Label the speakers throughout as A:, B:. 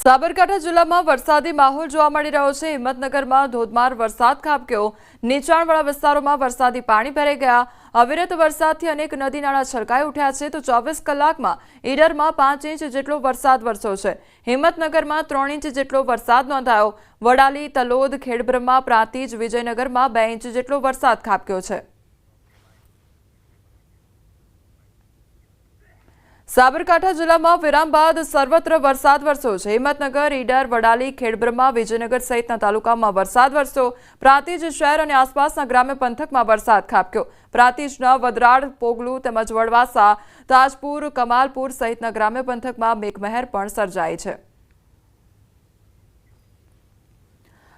A: સાબરકાંઠા જિલ્લામાં વરસાદી માહોલ જોવા મળી રહ્યો છે। હિંમતનગરમાં ધોધમાર વરસાદ ખાબક્યો। નીચાણવાળા વિસ્તારોમાં વરસાદી પાણી ભરાઈ ગયા। અવિરત વરસાદથી અનેક નદી નાળા છલકાઈ ઉઠ્યા છે તો 24 કલાકમાં ઈડરમાં 5 ઇંચ જેટલો વરસાદ વરસ્યો છે। હિંમતનગરમાં 3 ઇંચ જેટલો વરસાદ નોંધાયો। વડાલી, તલોદ, ખેડબ્રહ્મા, પ્રાંતિજ, વિજયનગરમાં 2 ઇંચ જેટલો વરસાદ ખાબક્યો છે। સાબરકાંઠા જિલ્લામાં વિરામ બાદ સર્વત્ર વરસાદ વરસ્યો છે। હિંમતનગર, ઈડર, વડાલી, ખેડબ્રહ્મા, વિજયનગર સહિતના તાલુકામાં વરસાદ વરસ્યો। પ્રાંતિજ શહેર અને આસપાસના ગ્રામ્ય પંથકમાં વરસાદ ખાબક્યો। પ્રાંતિજના વદરાડ, પોગલું તેમજ વડવાસા, તાજપુર, કમાલપુર સહિતના ગ્રામ્ય પંથકમાં મેઘમહેર પણ સર્જાઈ છે।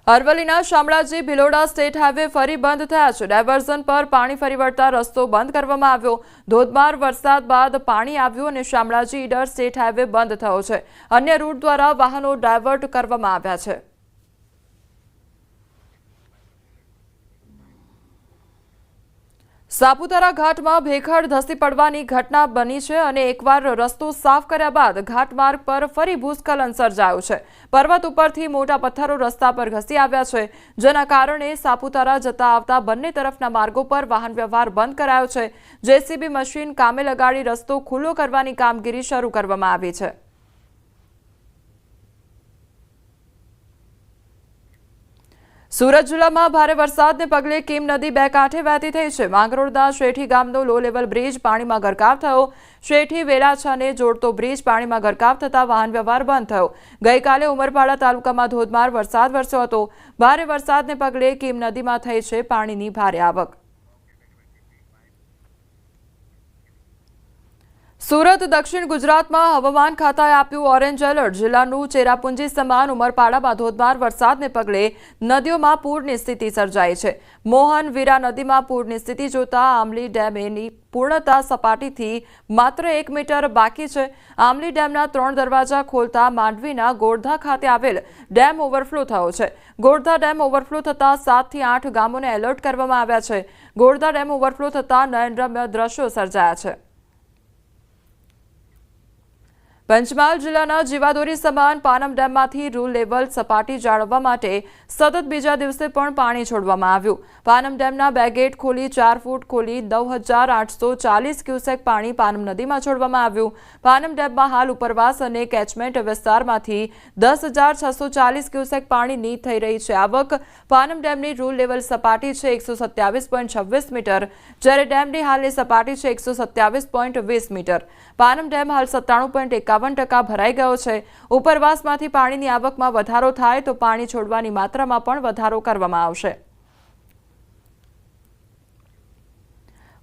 A: અરવલ્લીના શામળાજી ભિલોડા સ્ટેટ હાઈવે ફરી બંધ થયા છે। ડાયવર્ઝન પર પાણી ફરી વળતા રસ્તો બંધ કરવામાં આવ્યો। ધોધમાર વરસાદ બાદ પાણી આવ્યું અને શામળાજી ઈડર સ્ટેટ હાઈવે બંધ થયો છે। અન્ય રૂટ દ્વારા વાહનો ડાયવર્ટ કરવામાં આવ્યા છે। સાપુતારા ઘાટમાં ભેખડ ધસી પડવાની ઘટના બની છે અને એકવાર રસ્તો સાફ કર્યા બાદ ઘાટ માર્ગ પર ફરી ભૂસ્ખલન સર્જાયું છે। પર્વત ઉપરથી મોટા પથ્થરો રસ્તા પર ઘસી આવ્યા છે, જેના કારણે સાપુતારા જતા આવતા બંને તરફના માર્ગો પર વાહન વ્યવહાર બંધ કરાયો છે। જેસીબી મશીન કામે લગાડી રસ્તો ખુલ્લો કરવાની કામગીરી શરૂ કરવામાં આવી છે। સુરત જિલ્લામાં ભારે વરસાદને પગલે કીમ નદી બે કાંઠે વહેતી થઈ છે। માંગરોળના શેઠી ગામનો લો લેવલ બ્રિજ પાણીમાં ગરકાવ થયો। શેઠી વેલાછાને જોડતો બ્રિજ પાણીમાં ગરકાવ થતા વાહન વ્યવહાર બંધ થયો। ગઈકાલે ઉમરપાડા તાલુકામાં ધોધમાર વરસાદ વરસ્યો હતો। ભારે વરસાદને પગલે કીમ નદીમાં થઈ છે પાણીની ભારે આવક। સુરત દક્ષિણ ગુજરાતમાં હવામાન ખાતાએ આપ્યું ઓરેન્જ એલર્ટ। જિલ્લાનું ચેરાપુંજી સમાન ઉમરપાડામાં ધોધમાર વરસાદને પગલે નદીઓમાં પૂરની સ્થિતિ સર્જાઈ છે। મોહન વીરા નદીમાં પૂરની સ્થિતિ જોતા આમલી ડેમની પૂર્ણતા સપાટીથી માત્ર 1 મીટર બાકી છે। આમલી ડેમના 3 દરવાજા ખોલતા માંડવીના ગોરધા ખાતે આવેલ ડેમ ઓવરફ્લો થયો છે। ગોરધા ડેમ ઓવરફ્લો થતા 7 થી 8 ગામોને એલર્ટ કરવામાં આવ્યા છે। ગોરધા ડેમ ઓવરફ્લો થતા નયનરમ્ય દ્રશ્યો સર્જાયા છે। પંચમહાલ જિલ્લાના જીવાદોરી સમાન પાનમ ડેમમાંથી રૂલ લેવલ સપાટી જાળવવા માટે સતત બીજા દિવસે પણ પાણી છોડવામાં આવ્યું। પાનમ ડેમના 2 ગેટ ખોલી 4 ફૂટ ખોલી 9,840 ક્યુસેક પાણી પાનમ નદીમાં છોડવામાં આવ્યું। પાનમ ડેમમાં હાલ ઉપરવાસ અને કેચમેન્ટ વિસ્તારમાંથી 10,640 ક્યુસેક પાણીની થઈ રહી છે આવક। પાનમ ડેમની રૂલ લેવલ સપાટી છે 127.26 મીટર, જ્યારે ડેમની હાલની સપાટી છે 127.20 મીટર। પાનમ ડેમ હાલ 97.51% ભરાઈ ગયો છે। ઉપરવાસમાંથી પાણીની આવકમાં વધારો થાય તો પાણી છોડવાની માત્રામાં પણ વધારો કરવામાં આવશે।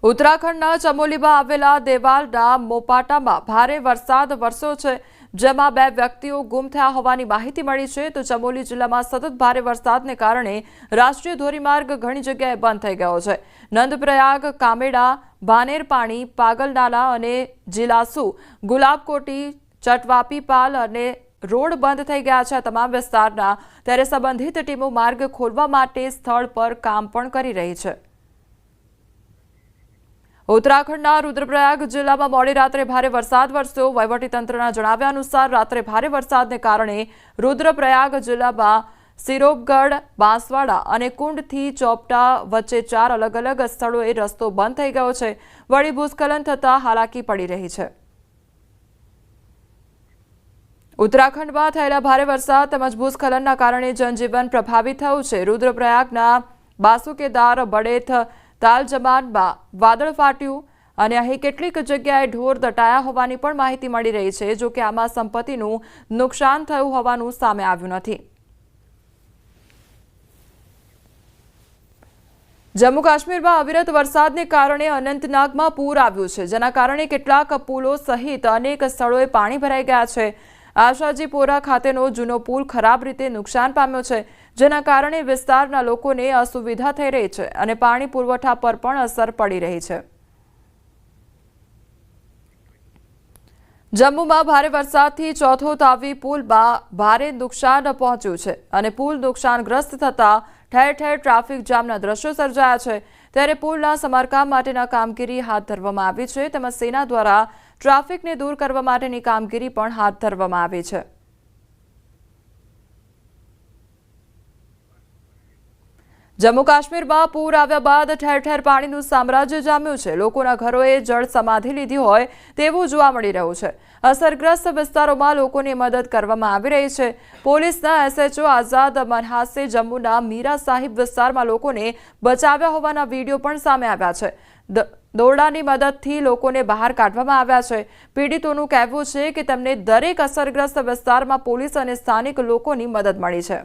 A: ઉત્તરાખંડના ચમોલીમાં આવેલા દેવાલના મોપાટામાં ભારે વરસાદ વરસ્યો છે, જેમાં 2 વ્યક્તિઓ ગુમ થયા હોવાની માહિતી મળી છે। તો ચમોલી જિલ્લામાં સતત ભારે વરસાદને કારણે રાષ્ટ્રીય ધોરીમાર્ગ ઘણી જગ્યાએ બંધ થઈ ગયો છે। નંદપ્રયાગ, કામેડા, ભાનેરપાણી, પાગલનાલા અને જીલાસુ, ગુલાબકોટી, ચટવાપીપાલ અને રોડ બંધ થઈ ગયા છે તમામ વિસ્તારના। ત્યારે સંબંધિત ટીમો માર્ગ ખોલવા માટે સ્થળ પર કામ પણ કરી રહી છે। ઉત્તરાખંડના રુદ્રપ્રયાગ જિલ્લામાં મોડી રાત્રે ભારે વરસાદ વરસ્યો। વહીવટીતંત્રના જણાવ્યા અનુસાર રાત્રે ભારે વરસાદને કારણે રુદ્રપ્રયાગ જિલ્લામાં સિરોબગઢ, બાંસવાડા અને કુંડથી ચોપટા વચ્ચે 4 અલગ-અલગ સ્થળોએ રસ્તો બંધ થઈ ગયો છે। વળી ભૂસ્ખલન થતાં હાલાકી પડી રહી છે। ઉત્તરાખંડમાં થયેલા ભારે વરસાદ તેમજ ભૂસ્ખલનના કારણે જનજીવન પ્રભાવિત થયું છે। રુદ્રપ્રયાગના બાસુકેદાર, બડેથ, તાલજમાનમાં વાદળ ફાટ્યું અને અહીં કેટલીક જગ્યાએ ઢોર દટાયા હોવાની પણ માહિતી મળી રહી છે। જો કે આમાં સંપત્તિનું નુકસાન થયું હોવાનું સામે આવ્યું નથી। જમ્મુ કાશ્મીરમાં અવિરત વરસાદને કારણે અનંતનાગમાં પૂર આવ્યું છે, જેના કારણે કેટલાક પુલો સહિત અનેક સ્થળોએ પાણી ભરાઈ ગયા છે। આશાજીપોરા ખાતેનો જૂનો પુલ ખરાબ રીતે નુકસાન પામ્યો છે, જેના કારણે વિસ્તારના લોકોને અસુવિધા થઈ રહી છે અને પાણી પુરવઠા પર પણ અસર પડી રહી છે। જમ્મુમાં ભારે વરસાદથી ચોથો તાવી પુલમાં ભારે નુકસાન પહોંચ્યું છે અને પુલ નુકસાનગ્રસ્ત થતા ઠેર ઠેર ટ્રાફિક જામના દ્રશ્યો સર્જાયા છે। ત્યારે પુલના સમારકામ માટેના કામગીરી હાથ ધરવામાં આવી છે, તેમજ સેના દ્વારા ટ્રાફિકને દૂર કરવા માટેની કામગીરી પણ હાથ ધરવામાં આવી છે। જમ્મુ કાશ્મીરમાં પૂર આવ્યા બાદ ઠેર ઠેર પાણીનું સામ્રાજ્ય જામ્યું છે। લોકોના ઘરોએ જળ સમાધિ લીધી હોય તેવું જોવા મળી રહ્યું છે। અસરગ્રસ્ત વિસ્તારોમાં લોકોની મદદ કરવામાં આવી રહી છે। પોલીસના SHO આઝાદ મનહાસે જમ્મુના મીરા સાહિબ વિસ્તારમાં લોકોને બચાવ્યા હોવાના વીડિયો પણ સામે આવ્યા છે। દોરડાની મદદથી લોકોને બહાર કાઢવામાં આવ્યા છે। પીડિતોનું કહેવું છે કે તેમને દરેક અસરગ્રસ્ત વિસ્તારમાં પોલીસ અને સ્થાનિક લોકોની મદદ મળી છે।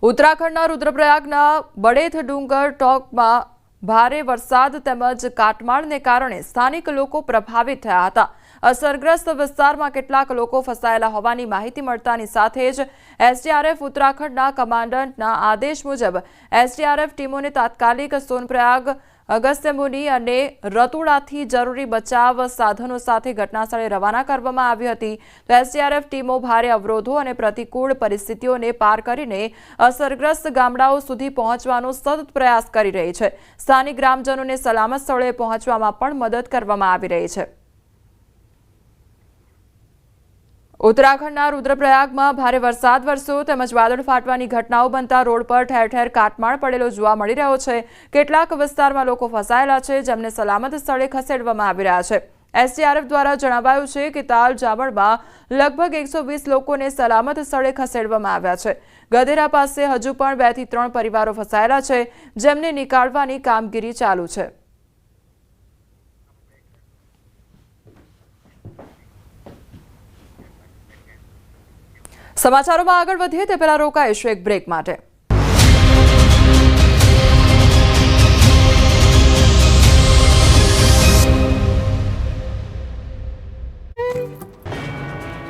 A: ઉત્તરાખંડના રુદ્રપ્રયાગના બડેથ ડુંગર ટોકમાં ભારે વરસાદ તેમજ કાટમાળને કારણે સ્થાનિક લોકો પ્રભાવિત થયા હતા। અસરગ્રસ્ત વિસ્તારમાં કેટલાક લોકો ફસાયેલા હોવાની માહિતી મળતાની સાથે જ SDRF ઉત્તરાખંડના કમાન્ડન્ટના આદેશ મુજબ SDRF ટીમોને તાત્કાલિક સોનપ્રયાગ અગસ્ત્યમુનિ અને રતુડાથી જરૂરી બચાવ સાધનો સાથે ઘટનાસ્થળે રવાના કરવામાં આવી હતી। તો SDRF ટીમો ભારે અવરોધો અને પ્રતિકૂળ પરિસ્થિતિઓને પાર કરીને અસરગ્રસ્ત ગામડાઓ સુધી પહોંચવાનો સતત પ્રયાસ કરી રહી છે। સ્થાનિક ગ્રામજનોને સલામત સ્થળે પહોંચવામાં પણ મદદ કરવામાં આવી રહી છે। ઉત્તરાખંડના રુદ્રપ્રયાગમાં ભારે વરસાદ વરસ્યો તેમજ વાદળ ફાટવાની ઘટનાઓ બનતા રોડ પર ઠેર ઠેર કાટમાળ પડેલો જોવા મળી રહ્યો છે। કેટલાક વિસ્તારમાં લોકો ફસાયેલા છે જેમને સલામત સ્થળે ખસેડવામાં આવી રહ્યા છે। SDRF દ્વારા જણાવાયું છે કે તાલ જામણમાં લગભગ 120 લોકોને સલામત સ્થળે ખસેડવામાં આવ્યા છે। ગધેરા પાસે હજુ પણ 2 થી 3 પરિવારો ફસાયેલા છે જેમને નીકાળવાની કામગીરી ચાલુ છે। સમાચારોમાં આગળ વધીએ તે પહેલા રોકાઈશું એક બ્રેક માટે।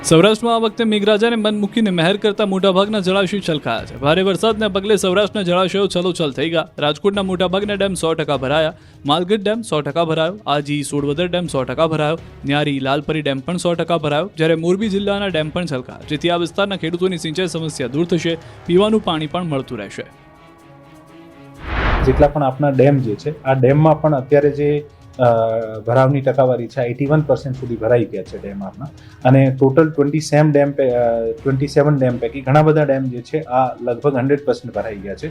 B: સૌરાષ્ટ્રમાં આ વખતે મેઘરાજાને મન મૂકીને મહેર કરતા મોટાભાગના જળાશયો છલકાયા છે। ભારે વરસાદના પગલે સૌરાષ્ટ્રના જળાશયો છલોછલ થઈ ગયા। રાજકોટના મોટાભાગના ડેમ 100% ભરાયા। માલગઢ ડેમ 100% ભરાયો। આજી સોડવદર ડેમ 100% ભરાયો। ન્યારી લાલપરી ડેમ પણ 100% ભરાયો। જ્યારે મોરબી જિલ્લાના ડેમ પણ છલકાયા, જેથી આ વિસ્તારના ખેડૂતોની સિંચાઈ સમસ્યા દૂર થશે। પીવાનું પાણી પણ મળતું રહેશે।
C: જેટલા પણ આપણા ડેમ જે છે આ ડેમમાં પણ અત્યારે જે ભરાવની ટકાવારી છે 81% સુધી ભરાઈ ગયા છે ડેમ આપના। અને ટોટલ 27 ડેમ પૈકી ઘણા બધા ડેમ જે છે આ લગભગ 100% ભરાઈ ગયા છે।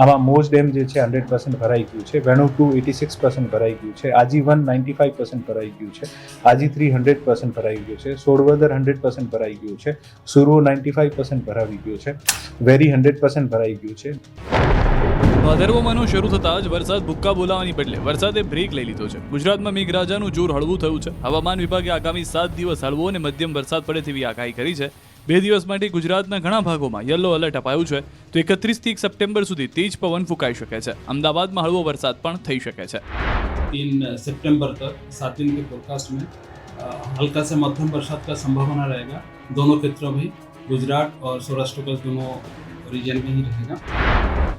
C: આમાં મોજ ડેમ જે છે 100% ભરાઈ ગયું છે। વેણુ 2 86% ભરાઈ ગયું છે। આજી 1 95% ભરાઈ ગયું છે। આજી 3 100% ભરાઈ ગયું છે। સોડવદર 100% ભરાઈ ગયું છે। સુરવો 95% ભરાઈ ગયું છે। વેરી 100% ભરાઈ ગયું છે।
B: ભાદરવો મહિનો શરૂ થતાં જ વરસાદ ભૂક્કા બોલાવવાની બદલે વરસાદે બ્રેક લઈ લીધો છે। ગુજરાતમાં મેઘરાજાનું જોર હળવું થયું છે। હવામાન વિભાગે આગામી 7 દિવસ હળવો અને મધ્યમ વરસાદ પડે તેવી આગાહી કરી છે। 2 દિવસ માટે ગુજરાતના ઘણા ભાગોમાં યલો એલર્ટ અપાયું છે। તો 31 થી 1 સપ્ટેમ્બર સુધી તેજ પવન ફૂંકાઈ શકે છે। અમદાવાદમાં હળવો વરસાદ પણ થઈ શકે છે।
D: 3 सितंबर तक 7 दिन के फोरकास्ट में हल्का से मध्यम बरसात का संभावना रहेगा। दोनों क्षेत्रों में गुजरात और सौराष्ट्र का दोनों रीजन में ही रहेगा।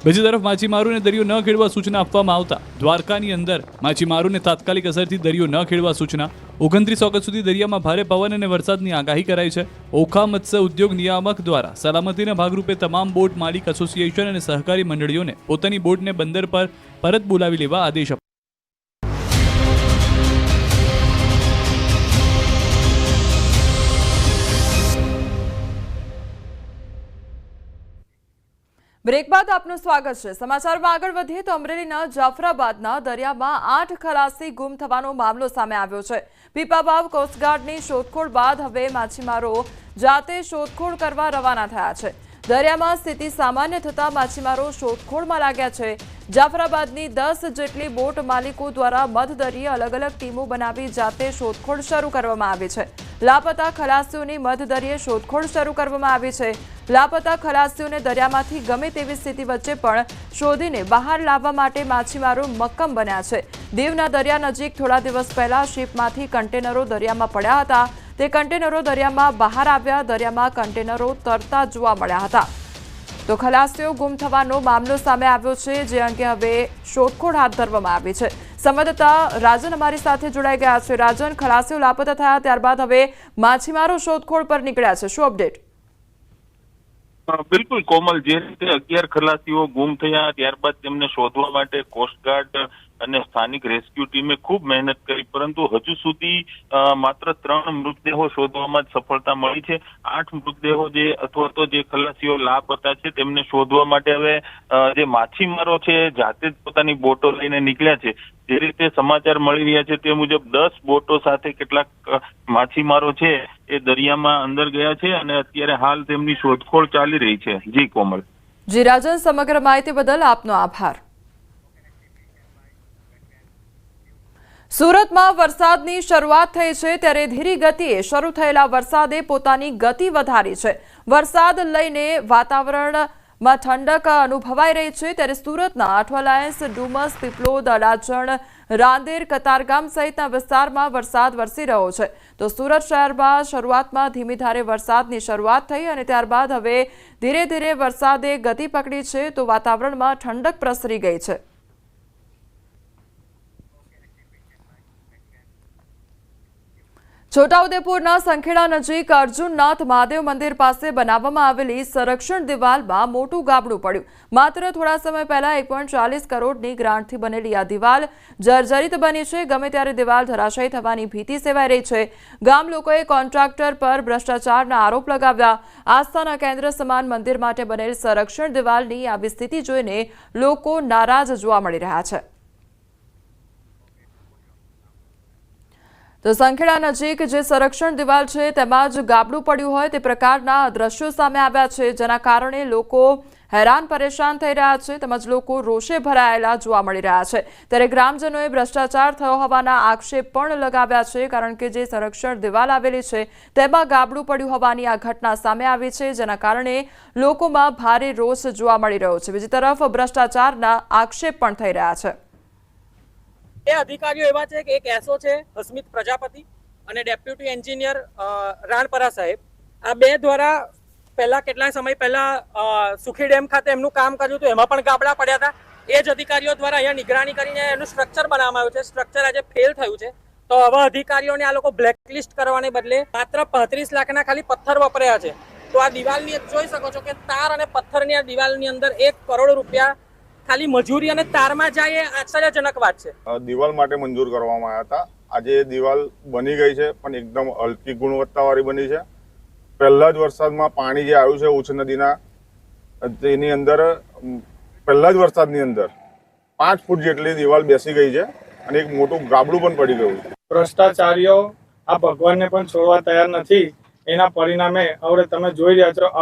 B: બીજી તરફ માછીમારોને દરિયો ન ખેડવા સૂચના આપવામાં આવતા દ્વારકાની અંદર માછીમારોને તાત્કાલિક અસરથી દરિયો ન ખેડવા સૂચના। 29 ઓગસ્ટ સુધી દરિયામાં ભારે પવન અને વરસાદની આગાહી કરાઈ છે। ઓખા મત્સ્ય ઉદ્યોગ નિયામક દ્વારા સલામતીના ભાગરૂપે તમામ બોટ માલિક એસોસિએશન અને સહકારી મંડળીઓને પોતાની બોટને બંદર પર પરત બોલાવી લેવા આદેશ આપ્યો।
A: બ્રેક બાદ આપનું સ્વાગત છે। સમાચારમાં આગળ વધીએ તો અમરેલીના જાફરાબાદના દરિયામાં 8 ખલાસી ગુમ થવાનો મામલો સામે આવ્યો છે। પીપાવાવ કોસ્ટગાર્ડની શોધખોળ બાદ હવે માછીમારો જાતે શોધખોળ કરવા રવાના થયા છે। દરિયામાં સ્થિતિ સામાન્ય થતા માછીમારો શોધખોળમાં લાગ્યા છે। જાફરાબાદની 10 જેટલી બોટ માલિકો દ્વારા મધદરિયે અલગ અલગ ટીમો બનાવી જાતે શોધખોળ શરૂ કરવામાં આવી છે। લાપતા ખલાસીઓની મધદરિયે શોધખોળ શરૂ કરવામાં આવી છે। લાપતા ખલાસીઓને દરિયામાંથી ગમે તેવી સ્થિતિ વચ્ચે પણ શોધીને બહાર લાવવા માટે માછીમારો મક્કમ બન્યા છે। દીવના દરિયા નજીક થોડા દિવસ પહેલા શિપમાંથી કન્ટેનરો દરિયામાં પડ્યા હતા। તે કન્ટેનરો દરિયામાં બહાર આવ્યા। દરિયામાં કન્ટેનરો તરતા જોવા મળ્યા હતા। તો ખલાસીઓ ગુમ થવાનો મામલો સામે આવ્યો છે, જે અંગે હવે શોધખોળ હાથ ધરવામાં આવી છે। સંવાદદાતા રાજન અમારી સાથે જોડાઈ ગયા છે। રાજન, ખલાસીઓ લાપતા થયા ત્યારબાદ હવે માછીમારો શોધખોળ પર નીકળ્યા છે, શું અપડેટ?
E: બિલકુલ કોમલ, જે રીતે 11 ખલાસીઓ ગુમ થયા ત્યારબાદ તેમને શોધવા માટે કોસ્ટગાર્ડ અને સ્થાનિક રેસ્ક્યુ ટીમે ખૂબ મહેનત કરી, પરંતુ હજુ સુધી માત્ર 3 મૃતદેહો શોધવામાં જ સફળતા મળી છે. 8 મૃતદેહો જે અથવા તો જે ખલાસીઓ લાપતા છે તેમને શોધવા માટે હવે જે માછીમારો છે જાતે જ પોતાની બોટો લઈને નીકળ્યા છે. જે રીતે સમાચાર મળી રહ્યા છે તે મુજબ 10 બોટો સાથે કેટલાક માછીમારો છે એ દરિયામાં અંદર ગયા છે અને અત્યારે હાલ તેમની શોધખોળ ચાલી રહી છે. જી કોમલ.
A: જી રાજન, સમગ્ર માહિતી બદલ આપનો આભાર. સુરતમાં વરસાદની શરૂઆત થઈ છે ત્યારે ધીરી ગતિએ શરૂ થયેલા વરસાદે પોતાની ગતિ વધારી છે. વરસાદ લઈને વાતાવરણમાં ઠંડક અનુભવાઈ રહી છે ત્યારે સુરતના અઠવાલાયન્સ, ડુમસ, પીપલોદ, અડાજણ, રાંદેર, કતારગામ સહિતના વિસ્તારમાં વરસાદ વરસી રહ્યો છે. તો સુરત શહેરમાં શરૂઆતમાં ધીમી ધારે વરસાદની શરૂઆત થઈ અને ત્યારબાદ હવે ધીરે ધીરે વરસાદે ગતિ પકડી છે તો વાતાવરણમાં ઠંડક પ્રસરી ગઈ છે. છોટાઉદેપુરના સંખેડા નજીક અર્જુનનાથ મહાદેવ મંદિર પાસે બનાવવામાં આવેલી સંરક્ષણ દિવાલમાં મોટું ગાબડું પડ્યું. માત્ર થોડા સમય પહેલા 1.40 કરોડની ગ્રાન્ટથી બનેલી આ દિવાલ જર્જરિત બની છે. ગમે ત્યારે દિવાલ ધરાશયી થવાની ભીતિ સેવાઈ રહી છે. ગામ લોકોએ કોન્ટ્રાક્ટર પર ભ્રષ્ટાચારના આરોપ લગાવ્યા. આસ્થાના કેન્દ્ર સમાન મંદિર માટે બનેલ સંરક્ષણ દિવાલની આવી સ્થિતિ જોઈને લોકો નારાજ જોવા મળી રહ્યા છે. તો સંખેડા નજીક જે સંરક્ષણ દિવાલ છે તેમાં જ ગાબડું પડ્યું હોય તે પ્રકારના દ્રશ્યો સામે આવ્યા છે, જેના કારણે લોકો હેરાન પરેશાન થઈ રહ્યા છે તેમજ લોકો રોષે ભરાયેલા જોવા મળી રહ્યા છે. ત્યારે ગ્રામજનોએ ભ્રષ્ટાચાર થયો હોવાના આક્ષેપ પણ લગાવ્યા છે, કારણ કે જે સંરક્ષણ દિવાલ આવેલી છે તેમાં ગાબડું પડ્યું હોવાની આ ઘટના સામે આવી છે, જેના કારણે લોકોમાં ભારે રોષ જોવા મળી રહ્યો છે. બીજી તરફ ભ્રષ્ટાચારના આક્ષેપ પણ થઈ રહ્યા છે.
F: એ અધિકારીઓ એવા છે કે એક એસઓ છે હસમિત પ્રજાપતિ અને ડેપ્યુટી એન્જિનિયર રાણપરા સાહેબ, આ બે દ્વારા પહેલા કેટલા સમય પહેલા સુખી ડેમ ખાતે એમનું કામ કર્યું હતું, એમાં પણ ગાબડા પડ્યા હતા. એ જ અધિકારીઓ દ્વારા અહીંયા નિગરાની કરીને એનું સ્ટ્રક્ચર બનાવવામાં આવ્યું છે. સ્ટ્રક્ચર આજે ફેલ થયું છે, તો હવે અધિકારીઓને આ લોકો બ્લેકલિસ્ટ કરવાને બદલે માત્ર 35 લાખના ખાલી પથ્થર વપરાયા છે. તો આ દિવાલની જોઈ શકો છો કે તાર અને પથ્થરની આ દિવાલની અંદર 1 કરોડ રૂપિયા ખાલી મજૂરી અને તારમાં જાય એ આશ્ચર્યજનક વાત છે.
G: દિવાલ માટે મંજૂર કરવામાં આવ્યા હતા. આજે દિવાલ બની ગઈ છે પણ એકદમ હલકી ગુણવત્તાવાળી બની છે. પહેલા જ વરસાદમાં પાણી જે આવ્યું છે ઉચ્ચ નદીના, તેની અંદર પહેલા જ વરસાદની અંદર 5 ફૂટ જેટલી દિવાલ બેસી ગઈ છે અને એક મોટું ગાબડું પણ પડી ગયું.
H: ભ્રષ્ટાચારીઓ આ ભગવાનને પણ છોડવા તૈયાર નથી. એના પરિણામે હવે તમે જોઈ રહ્યા છો